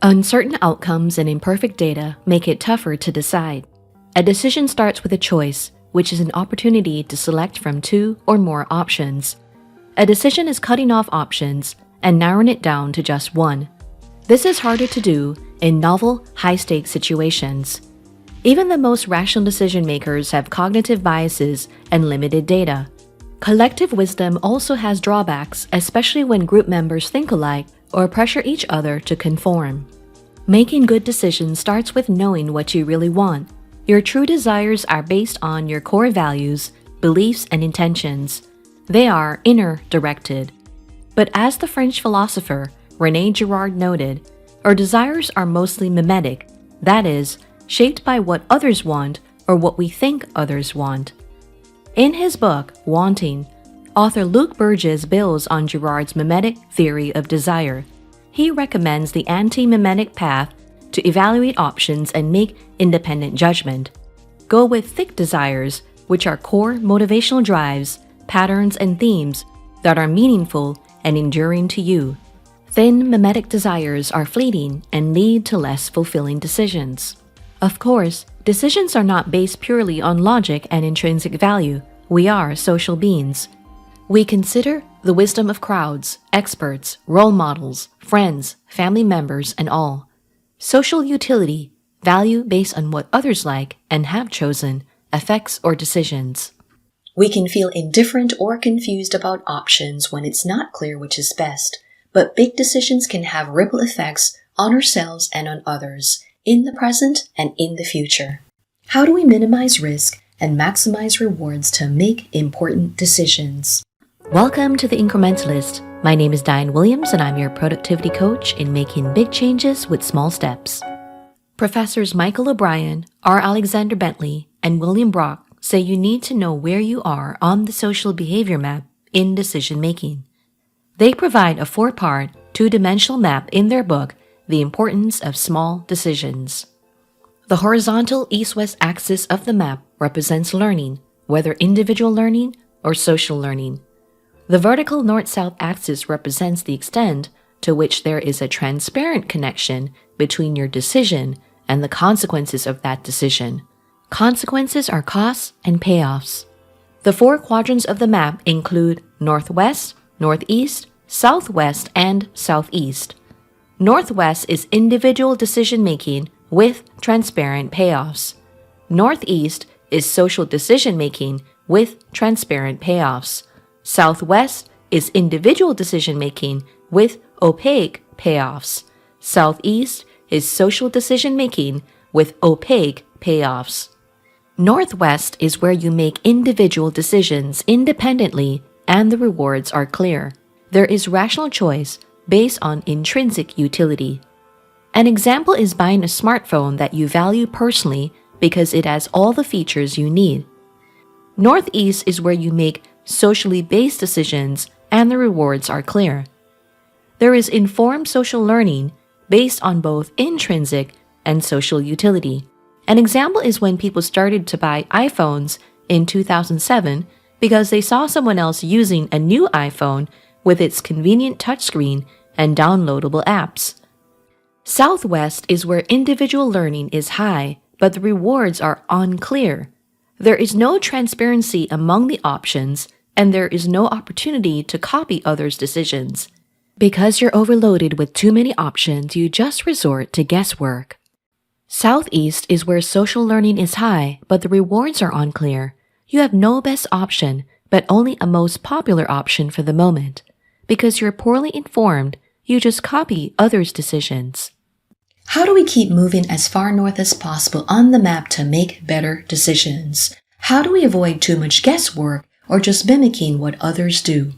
Uncertain outcomes and imperfect data make it tougher to decide. A decision starts with a choice, which is an opportunity to select from two or more options. A decision is cutting off options and narrowing it down to just one. This is harder to do in novel, high-stakes situations. Even the most rational decision makers have cognitive biases and limited data. Collective wisdom also has drawbacks, especially when group members think alike or pressure each other to conform. Making good decisions starts with knowing what you really want. Your true desires are based on your core values, beliefs, and intentions. They are inner-directed. But as the French philosopher René Girard noted, our desires are mostly mimetic, that is, shaped by what others want or what we think others want. In his book, Wanting, author Luc Burgess builds on Girard's mimetic theory of desire. He recommends the anti-mimetic path to evaluate options and make independent judgment. Go with thick desires, which are core motivational drives, patterns, and themes that are meaningful and enduring to you. Thin mimetic desires are fleeting and lead to less fulfilling decisions. Of course, decisions are not based purely on logic and intrinsic value. We are social beings. We consider the wisdom of crowds, experts, role models, friends, family members, and all. Social utility, value based on what others like and have chosen, affects our decisions. We can feel indifferent or confused about options when it's not clear which is best, but big decisions can have ripple effects on ourselves and on others, in the present and in the future. How do we minimize risk and maximize rewards to make important decisions? Welcome to the Incrementalist. My name is Diane Williams and I'm your productivity coach in making big changes with small steps. Professors Michael O'Brien, R. Alexander Bentley, and William Brock say you need to know where you are on the social behavior map in decision making. They provide a 4-part, 2-dimensional map in their book, The Importance of Small Decisions. The horizontal east-west axis of the map represents learning, whether individual learning or social learning. The vertical north-south axis represents the extent to which there is a transparent connection between your decision and the consequences of that decision. Consequences are costs and payoffs. The 4 quadrants of the map include northwest, northeast, southwest, and southeast. Northwest is individual decision-making with transparent payoffs. Northeast is social decision-making with transparent payoffs. Southwest is individual decision-making with opaque payoffs. Southeast is social decision-making with opaque payoffs. Northwest is where you make individual decisions independently and the rewards are clear. There is rational choice based on intrinsic utility. An example is buying a smartphone that you value personally because it has all the features you need. Northeast is where you make socially based decisions and the rewards are clear. There is informed social learning based on both intrinsic and social utility. An example is when people started to buy iPhones in 2007 because they saw someone else using a new iPhone with its convenient touchscreen and downloadable apps. Southwest is where individual learning is high, but the rewards are unclear. There is no transparency among the options, and there is no opportunity to copy others' decisions. Because you're overloaded with too many options, you just resort to guesswork. Southeast is where social learning is high, but the rewards are unclear. You have no best option, but only a most popular option for the moment. Because you're poorly informed, you just copy others' decisions. How do we keep moving as far north as possible on the map to make better decisions? How do we avoid too much guesswork or just mimicking what others do?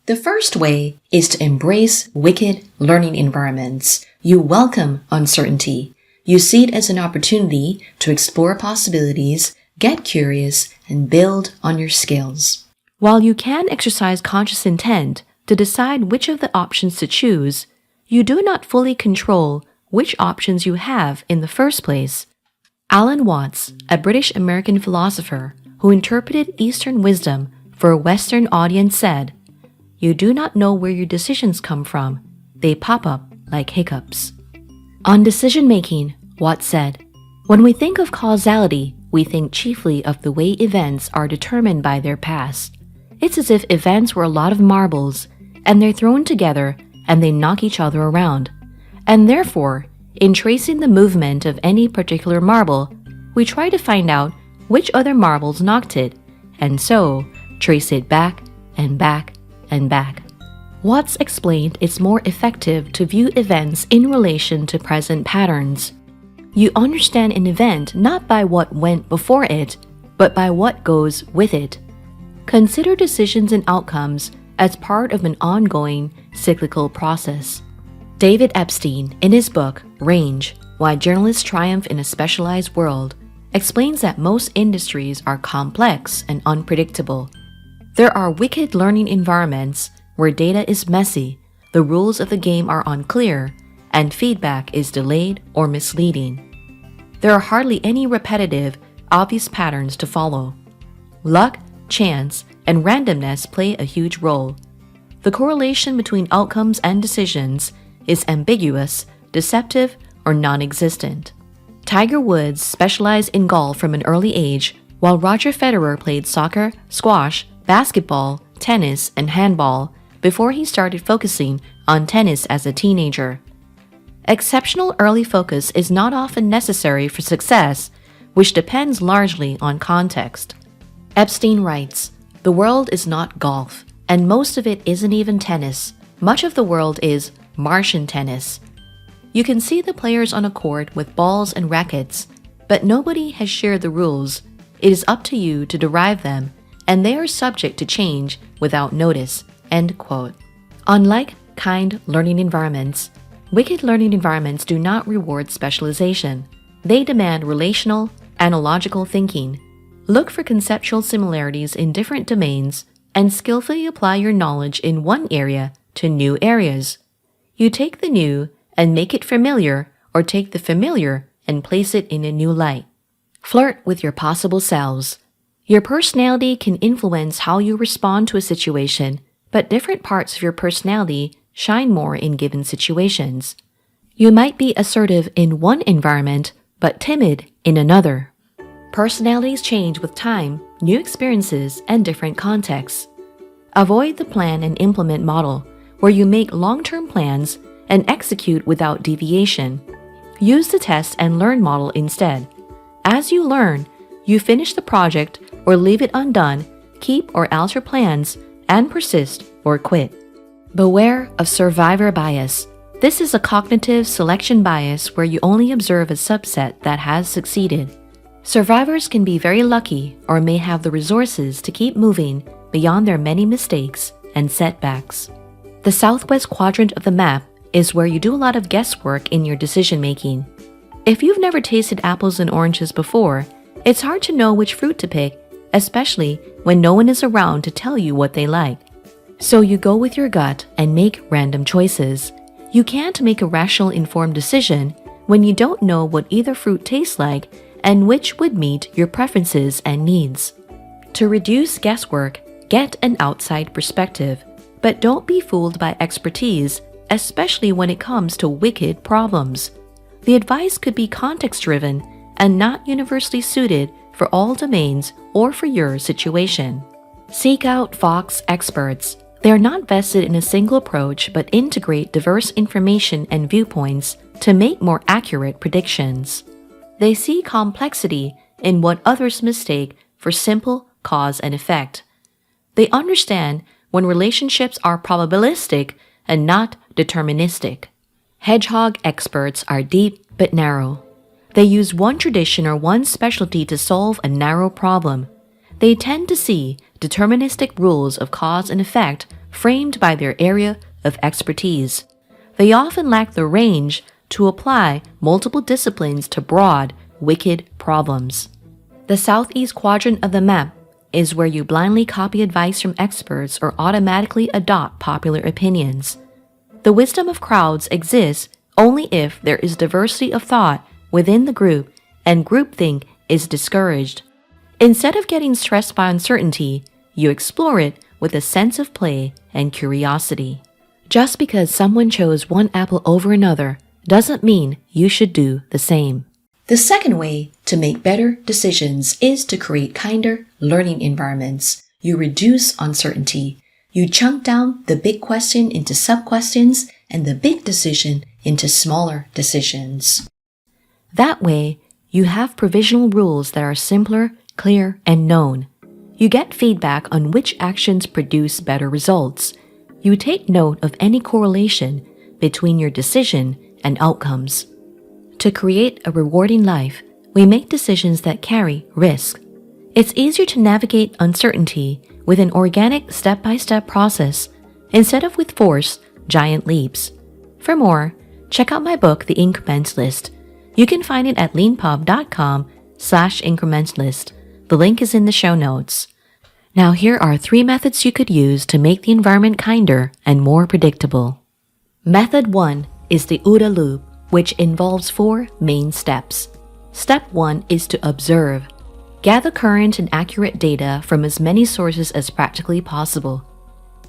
The first way is to embrace wicked learning environments. You welcome uncertainty. You see it as an opportunity to explore possibilities, get curious, and build on your skills. While you can exercise conscious intent to decide which of the options to choose, you do not fully control which options you have in the first place. Alan Watts, a British-American philosopher who interpreted Eastern wisdom for a Western audience said, "You do not know where your decisions come from. They pop up like hiccups." On decision making, Watt said, "When we think of causality, we think chiefly of the way events are determined by their past. It's as if events were a lot of marbles, and they're thrown together and they knock each other around. And therefore, in tracing the movement of any particular marble, we try to find out which other marbles knocked it, and so trace it back and back and back." Watts explained it's more effective to view events in relation to present patterns. You understand an event not by what went before it, but by what goes with it. Consider decisions and outcomes as part of an ongoing, cyclical process. David Epstein, in his book, Range: Why Journalists Triumph in a Specialized World, explains that most industries are complex and unpredictable. There are wicked learning environments where data is messy, the rules of the game are unclear, and feedback is delayed or misleading. There are hardly any repetitive, obvious patterns to follow. Luck, chance, and randomness play a huge role. The correlation between outcomes and decisions is ambiguous, deceptive, or non-existent. Tiger Woods specialized in golf from an early age, while Roger Federer played soccer, squash, basketball, tennis, and handball before he started focusing on tennis as a teenager. Exceptional early focus is not often necessary for success, which depends largely on context. Epstein writes, "The world is not golf, and most of it isn't even tennis. Much of the world is Martian tennis. You can see the players on a court with balls and rackets, but nobody has shared the rules. It is up to you to derive them, and they are subject to change without notice." End quote. Unlike kind learning environments, wicked learning environments do not reward specialization. They demand relational, analogical thinking. Look for conceptual similarities in different domains and skillfully apply your knowledge in one area to new areas. You take the new and make it familiar, or take the familiar and place it in a new light. Flirt with your possible selves. Your personality can influence how you respond to a situation, but different parts of your personality shine more in given situations. You might be assertive in one environment, but timid in another. Personalities change with time, new experiences, and different contexts. Avoid the plan and implement model, where you make long-term plans and execute without deviation. Use the test and learn model instead. As you learn, you finish the project or leave it undone, keep or alter plans, and persist or quit. Beware of survivor bias. This is a cognitive selection bias where you only observe a subset that has succeeded. Survivors can be very lucky or may have the resources to keep moving beyond their many mistakes and setbacks. The southwest quadrant of the map is where you do a lot of guesswork in your decision making. If you've never tasted apples and oranges before, it's hard to know which fruit to pick, especially when no one is around to tell you what they like. So you go with your gut and make random choices. You can't make a rational informed decision when you don't know what either fruit tastes like and which would meet your preferences and needs. To reduce guesswork, get an outside perspective, but don't be fooled by expertise, especially when it comes to wicked problems. The advice could be context-driven and not universally suited for all domains or for your situation. Seek out Fox experts. They are not vested in a single approach but integrate diverse information and viewpoints to make more accurate predictions. They see complexity in what others mistake for simple cause and effect. They understand when relationships are probabilistic and not deterministic. Hedgehog experts are deep but narrow. They use one tradition or one specialty to solve a narrow problem. They tend to see deterministic rules of cause and effect framed by their area of expertise. They often lack the range to apply multiple disciplines to broad, wicked problems. The southeast quadrant of the map is where you blindly copy advice from experts or automatically adopt popular opinions. The wisdom of crowds exists only if there is diversity of thought within the group and groupthink is discouraged. Instead of getting stressed by uncertainty, you explore it with a sense of play and curiosity. Just because someone chose one apple over another doesn't mean you should do the same. The second way to make better decisions is to create kinder learning environments. You reduce uncertainty. You chunk down the big question into sub-questions and the big decision into smaller decisions. That way, you have provisional rules that are simpler, clear, and known. You get feedback on which actions produce better results. You take note of any correlation between your decision and outcomes. To create a rewarding life, we make decisions that carry risk. It's easier to navigate uncertainty with an organic step-by-step process instead of with forced, giant leaps. For more, check out my book, The Incrementalist. You can find it at leanpub.com/incrementalist. The link is in the show notes. Now here are 3 methods you could use to make the environment kinder and more predictable. Method 1 is the OODA loop, which involves 4 main steps. Step 1 is to observe. Gather current and accurate data from as many sources as practically possible.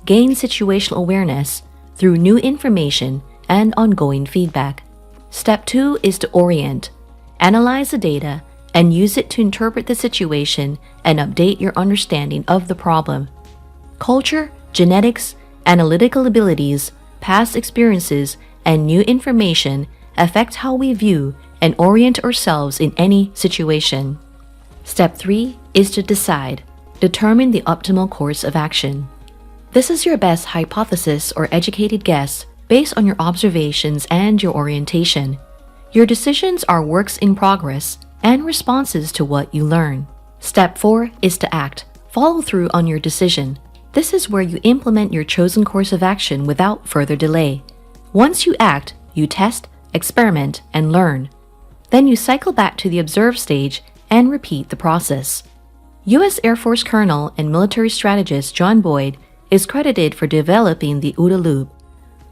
Gain situational awareness through new information and ongoing feedback. Step 2 is to orient. Analyze the data and use it to interpret the situation and update your understanding of the problem. Culture, genetics, analytical abilities, past experiences, and new information affect how we view and orient ourselves in any situation. Step 3 is to decide. Determine the optimal course of action. This is your best hypothesis or educated guess based on your observations and your orientation. Your decisions are works in progress and responses to what you learn. Step 4 is to act. Follow through on your decision. This is where you implement your chosen course of action without further delay. Once you act, you test, experiment, and learn. Then you cycle back to the observe stage and repeat the process. U.S. Air Force Colonel and military strategist John Boyd is credited for developing the OODA loop.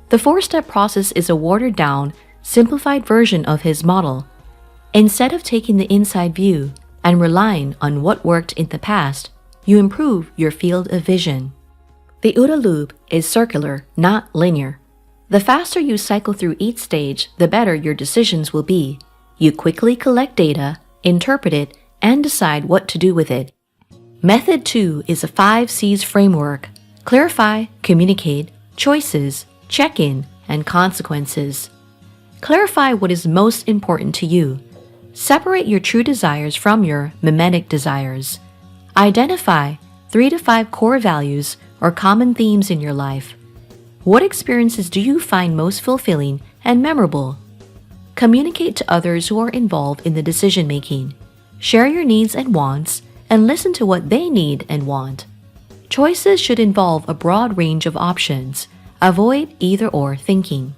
The 4-step process is a watered-down, simplified version of his model. Instead of taking the inside view and relying on what worked in the past, you improve your field of vision. The OODA loop is circular, not linear. The faster you cycle through each stage, the better your decisions will be. You quickly collect data, interpret it, and decide what to do with it. Method 2 is a 5 C's framework: clarify, communicate, choices, check-in, and consequences. Clarify what is most important to you. Separate your true desires from your mimetic desires. Identify 3 to 5 core values or common themes in your life. What experiences do you find most fulfilling and memorable? Communicate to others who are involved in the decision-making. Share your needs and wants, and listen to what they need and want. Choices should involve a broad range of options. Avoid either-or thinking.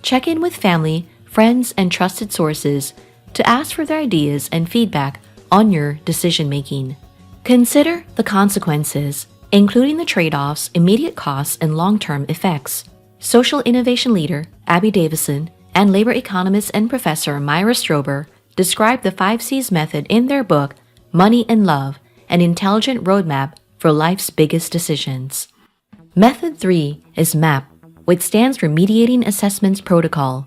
Check in with family, friends, and trusted sources to ask for their ideas and feedback on your decision-making. Consider the consequences, including the trade-offs, immediate costs, and long-term effects. Social innovation leader Abby Davison and labor economist and professor Myra Strober describe the 5 C's method in their book, Money and Love, an intelligent roadmap for life's biggest decisions. Method 3 is MAP, which stands for Mediating Assessments Protocol.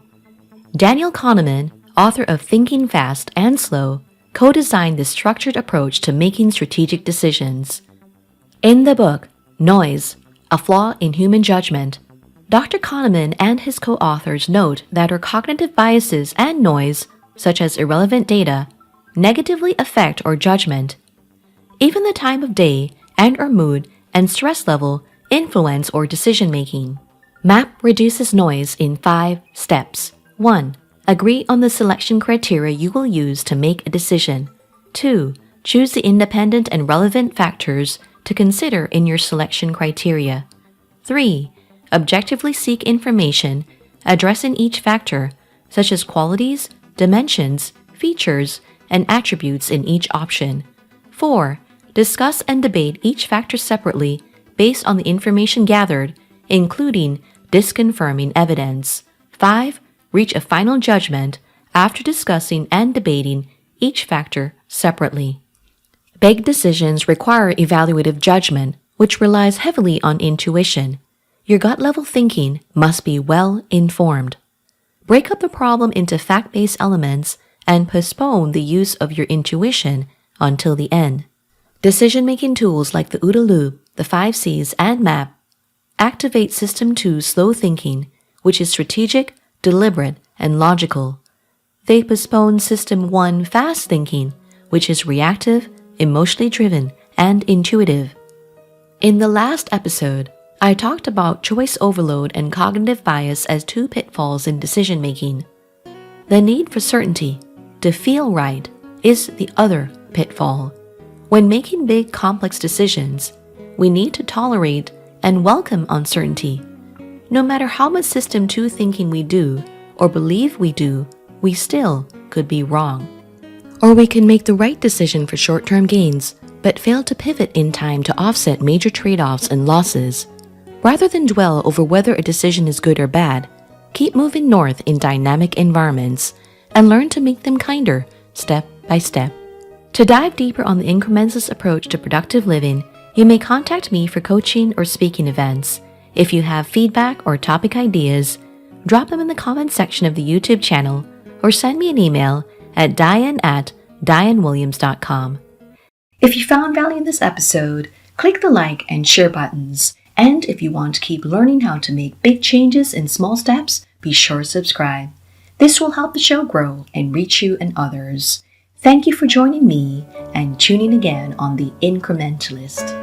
Daniel Kahneman, author of Thinking Fast and Slow, co-designed this structured approach to making strategic decisions. In the book, Noise, A Flaw in Human Judgment, Dr. Kahneman and his co-authors note that our cognitive biases and noise, such as irrelevant data, negatively affect our judgment. Even the time of day and our mood and stress level influence our decision-making. MAP reduces noise in 5 steps. 1. Agree on the selection criteria you will use to make a decision. 2. Choose the independent and relevant factors to consider in your selection criteria. 3. Objectively seek information addressing each factor, such as qualities, dimensions, features, and attributes in each option. 4. Discuss and debate each factor separately based on the information gathered, including disconfirming evidence. 5. Reach a final judgment after discussing and debating each factor separately. Big decisions require evaluative judgment, which relies heavily on intuition. Your gut-level thinking must be well informed. Break up the problem into fact-based elements and postpone the use of your intuition until the end. Decision-making tools like the OODA loop, the 5 C's, and MAP activate System 2's slow thinking, which is strategic, deliberate, and logical. They postpone System 1 fast thinking, which is reactive, emotionally driven, and intuitive. In the last episode, I talked about choice overload and cognitive bias as 2 pitfalls in decision-making. The need for certainty, to feel right, is the other pitfall. When making big, complex decisions, we need to tolerate and welcome uncertainty. No matter how much System 2 thinking we do or believe we do, we still could be wrong. Or we can make the right decision for short-term gains, but fail to pivot in time to offset major trade-offs and losses. Rather than dwell over whether a decision is good or bad, keep moving north in dynamic environments and learn to make them kinder, step by step. To dive deeper on the incrementalist approach to productive living, you may contact me for coaching or speaking events. If you have feedback or topic ideas, drop them in the comment section of the YouTube channel or send me an email at diane@dianewilliams.com. If you found value in this episode, click the like and share buttons. And if you want to keep learning how to make big changes in small steps, be sure to subscribe. This will help the show grow and reach you and others. Thank you for joining me and tuning again on The Incrementalist.